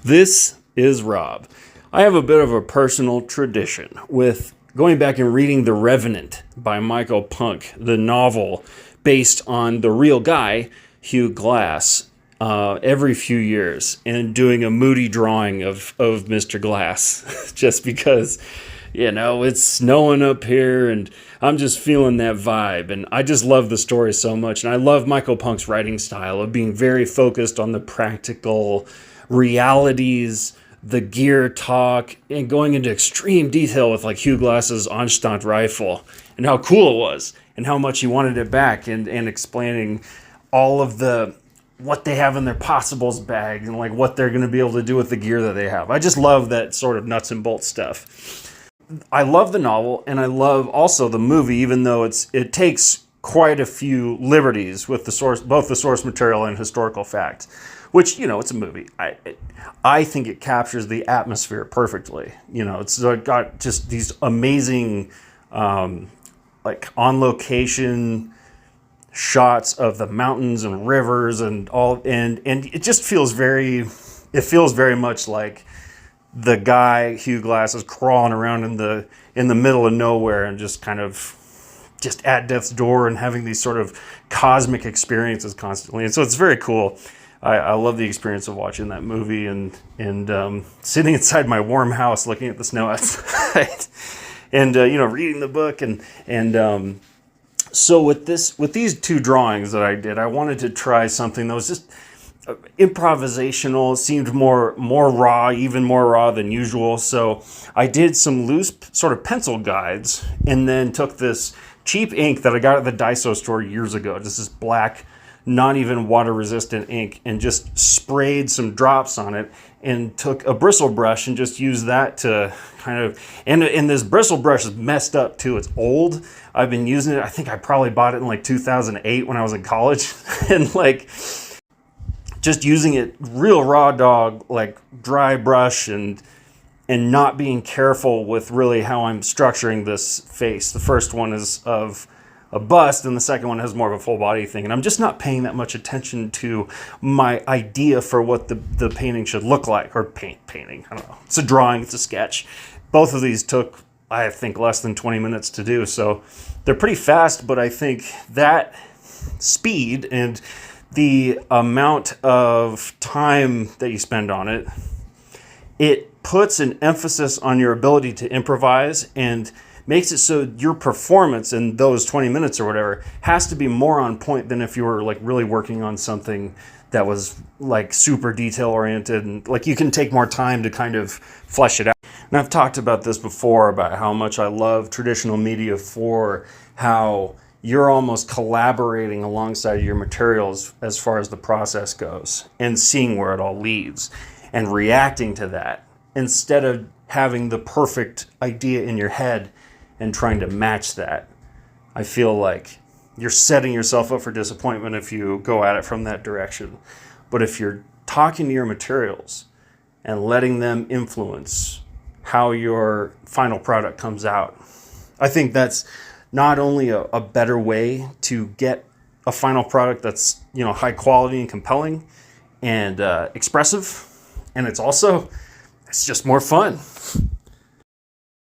This is Rob. I have a bit of a personal tradition with going back and reading The Revenant by Michael Punke, the novel based on the real guy, Hugh Glass, every few years, and doing a moody drawing of Mr. Glass, just because, it's snowing up here and I'm just feeling that vibe. And I just love the story so much. And I love Michael Punke's writing style of being very focused on the practical realities, the gear talk, and going into extreme detail with like Hugh Glass's Anstant rifle and how cool it was and how much he wanted it back, and explaining all of what they have in their possibles bag and like what they're going to be able to do with the gear that they have. I just love that sort of nuts and bolts stuff. I love the novel, and I love also the movie, even though it takes quite a few liberties with both the source material and historical fact, which, it's a movie. I think it captures the atmosphere perfectly. It's got just these amazing, like on location shots of the mountains and rivers and all, and it just feels very much like the guy Hugh Glass is crawling around in the middle of nowhere and just kind of just at death's door and having these sort of cosmic experiences constantly. And so it's very cool. I love the experience of watching that movie and sitting inside my warm house looking at the snow outside and reading the book and so with these two drawings that I did, I wanted to try something that was just improvisational, seemed more raw, even more raw than usual. So I did some loose sort of pencil guides and then took this cheap ink that I got at the Daiso store years ago, just this black, not even water resistant ink, and just sprayed some drops on it and took a bristle brush and just used that to kind of, and this bristle brush is messed up too. It's old. I've been using it. I think I probably bought it in like 2008 when I was in college and like just using it real raw dog, like dry brush and not being careful with really how I'm structuring this face. The first one is of a bust and the second one has more of a full body thing. And I'm just not paying that much attention to my idea for what the painting should look like, or painting. I don't know. It's a drawing, it's a sketch. Both of these took, I think, less than 20 minutes to do. So they're pretty fast, but I think that speed and the amount of time that you spend on it, it puts an emphasis on your ability to improvise and makes it so your performance in those 20 minutes or whatever has to be more on point than if you were like really working on something that was like super detail oriented and like you can take more time to kind of flesh it out. And I've talked about this before about how much I love traditional media for how you're almost collaborating alongside your materials as far as the process goes and seeing where it all leads and reacting to that instead of having the perfect idea in your head and trying to match that. I feel like you're setting yourself up for disappointment if you go at it from that direction. But if you're talking to your materials and letting them influence how your final product comes out, I think that's not only a better way to get a final product that's, high quality and compelling and expressive, and it's just more fun.